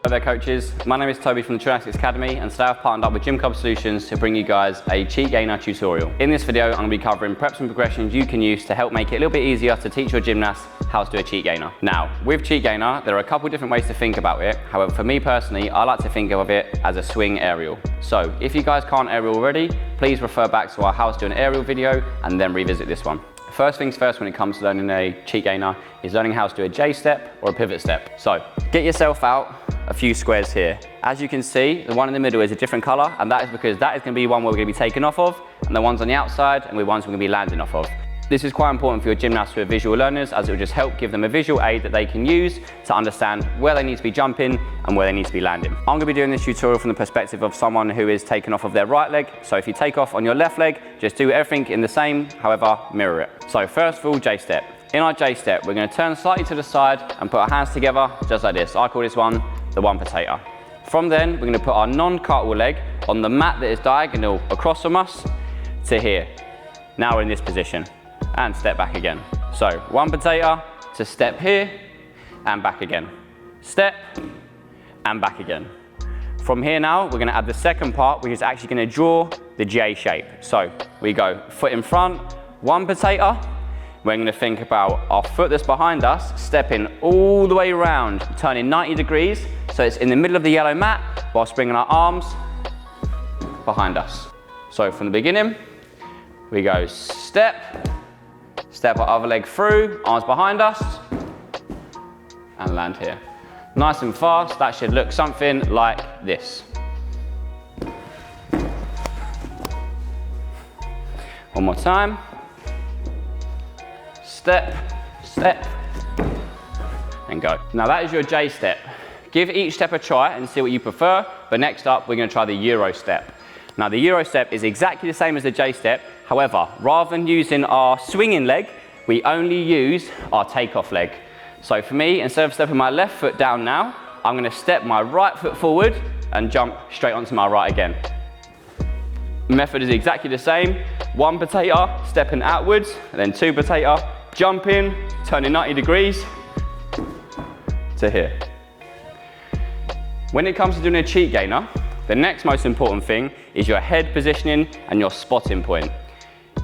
Hello there coaches, my name is Toby from the Gymnastics Academy and today I've partnered up with Gym Club Solutions to bring you guys a cheat gainer tutorial. In this video I'm going to be covering preps and progressions you can use to help make it a little bit easier to teach your gymnasts how to do a cheat gainer. Now with cheat gainer there are a couple different ways to think about it, however for me personally I like to think of it as a swing aerial. So if you guys can't aerial already, please refer back to our how to do an aerial video and then revisit this one. First things first when it comes to learning a cheat gainer is learning how to do a J step or a pivot step. So get yourself out a few squares here. As you can see, the one in the middle is a different color and that is because that is going to be one where we're going to be taken off of and the ones on the outside and the ones we're going to be landing off of. This is quite important for your gymnasts who are visual learners as it will just help give them a visual aid that they can use to understand where they need to be jumping and where they need to be landing. I'm going to be doing this tutorial from the perspective of someone who is taken off of their right leg. So if you take off on your left leg, just do everything in the same, however, mirror it. So first of all, J step. In our J step, we're going to turn slightly to the side and put our hands together just like this. I call this one the one potato. From then, we're going to put our non-cartwheel leg on the mat that is diagonal across from us to here. Now we're in this position. And step back again. So one potato to step here and back again. Step and back again. From here now, we're going to add the second part, which is actually going to draw the J shape. So we go foot in front, one potato. We're going to think about our foot that's behind us, stepping all the way around, turning 90 degrees. So it's in the middle of the yellow mat, whilst bringing our arms behind us. So from the beginning, we go step, step our other leg through, arms behind us, and land here. Nice and fast, that should look something like this. One more time. Step, step, and go. Now that is your J step. Give each step a try and see what you prefer, but next up we're going to try the Euro step. Now the Euro step is exactly the same as the J step, however, rather than using our swinging leg, we only use our takeoff leg. So for me, instead of stepping my left foot down now, I'm going to step my right foot forward and jump straight onto my right again. Method is exactly the same. One potato, stepping outwards, and then two potato, jumping, turning 90 degrees to here. When it comes to doing a cheat gainer, the next most important thing is your head positioning and your spotting point.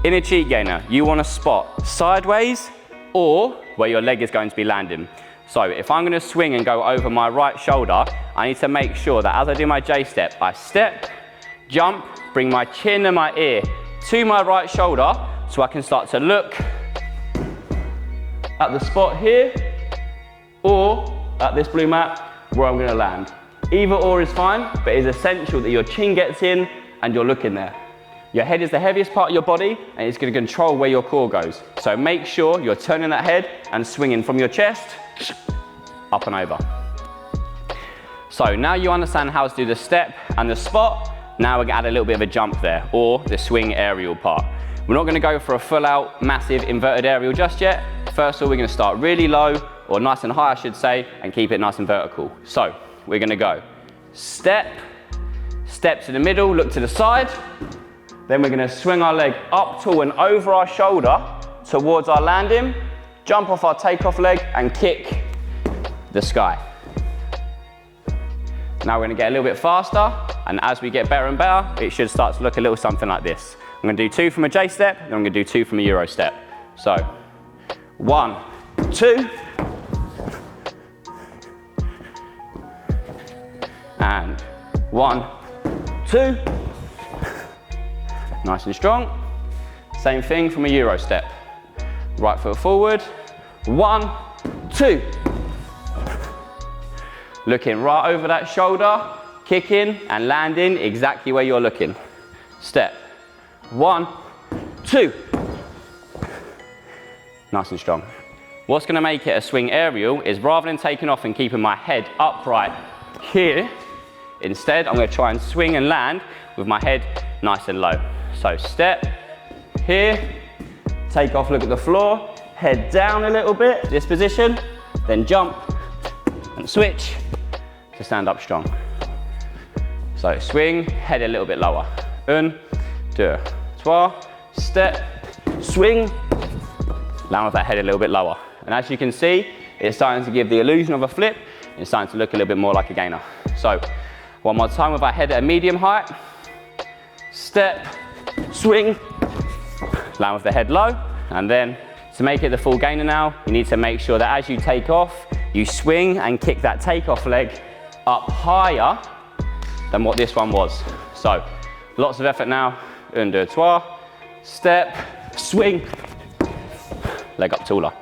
In a cheat gainer, you want to spot sideways or where your leg is going to be landing. So if I'm going to swing and go over my right shoulder, I need to make sure that as I do my J step, I step, jump, bring my chin and my ear to my right shoulder so I can start to look at the spot here or at this blue mat where I'm going to land. Either or is fine, but it's essential that your chin gets in and you're looking there. Your head is the heaviest part of your body and it's going to control where your core goes. So make sure you're turning that head and swinging from your chest up and over. So now you understand how to do the step and the spot. Now we're going to add a little bit of a jump there, or the swing aerial part. We're not going to go for a full out massive inverted aerial just yet. First of all, we're going to start really low, or nice and high I should say, and keep it nice and vertical. So we're going to go step, step to the middle, look to the side. Then we're going to swing our leg up to and over our shoulder towards our landing, jump off our takeoff leg and kick the sky. Now we're going to get a little bit faster, and as we get better and better, it should start to look a little something like this. I'm going to do two from a J step, then I'm going to do two from a Euro step. So 1, 2, and 1, 2. Nice and strong. Same thing from a Euro step. Right foot forward. 1, 2. Looking right over that shoulder, kicking and landing exactly where you're looking. Step. 1, 2. Nice and strong. What's going to make it a swing aerial is rather than taking off and keeping my head upright here, instead I'm going to try and swing and land with my head nice and low. So step here, take off, look at the floor, head down a little bit, this position, then jump and switch to stand up strong. So swing, head a little bit lower. 1, 2, 3, step, swing, land with that head a little bit lower. And as you can see, it's starting to give the illusion of a flip it's starting to look a little bit more like a gainer. So, one more time with our head at a medium height. Step, swing, land with the head low, and then to make it the full gainer now, you need to make sure that as you take off, you swing and kick that takeoff leg up higher than what this one was. So, lots of effort now. Un, deux, trois. Step, swing, leg up taller.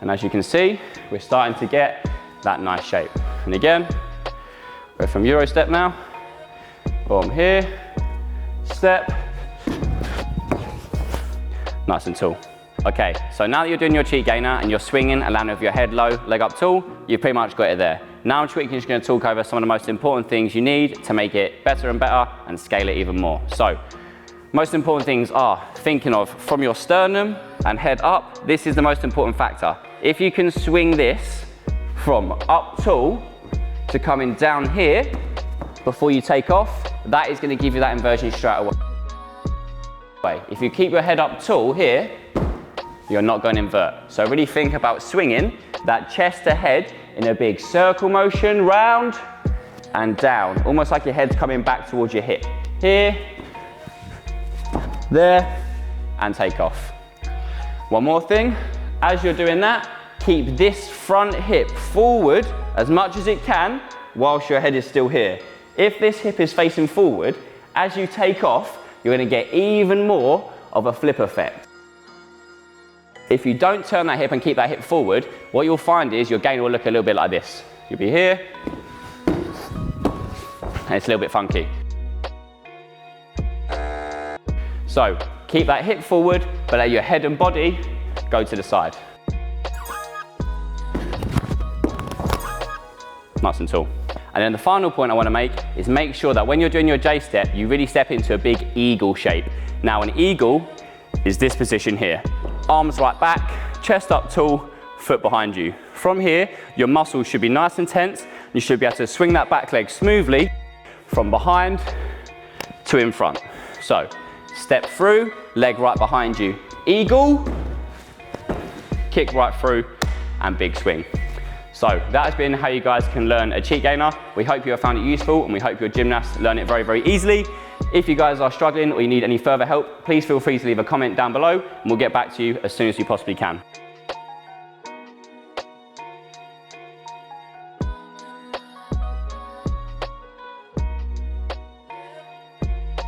And as you can see, we're starting to get that nice shape. And again, we're from Euro step now. Boom, here, step, nice and tall. Okay, so now that you're doing your cheat gainer and you're swinging and landing with your head low, leg up tall, you've pretty much got it there. Now I'm just going to talk over some of the most important things you need to make it better and better and scale it even more. So, most important things are thinking of from your sternum and head up. This is the most important factor. If you can swing this from up tall to coming down here before you take off, that is going to give you that inversion straight away. If you keep your head up tall here, you're not going to invert. So really think about swinging that chest to head in a big circle motion, round and down, almost like your head's coming back towards your hip. Here, there, and take off. One more thing, as you're doing that, keep this front hip forward as much as it can whilst your head is still here. If this hip is facing forward, as you take off, you're going to get even more of a flip effect. If you don't turn that hip and keep that hip forward, what you'll find is your gainer will look a little bit like this. You'll be here, and it's a little bit funky. So, keep that hip forward, but let your head and body go to the side. Nice and tall. And then the final point I want to make is make sure that when you're doing your J step, you really step into a big eagle shape. Now, an eagle is this position here. Arms right back, chest up tall, foot behind you. From here, your muscles should be nice and tense. You should be able to swing that back leg smoothly from behind to in front. So, step through, leg right behind you. Eagle, kick right through, and big swing. So that has been how you guys can learn a cheat gainer. We hope you have found it useful, and we hope your gymnasts learn it very, very easily. If you guys are struggling or you need any further help, please feel free to leave a comment down below, and we'll get back to you as soon as you possibly can.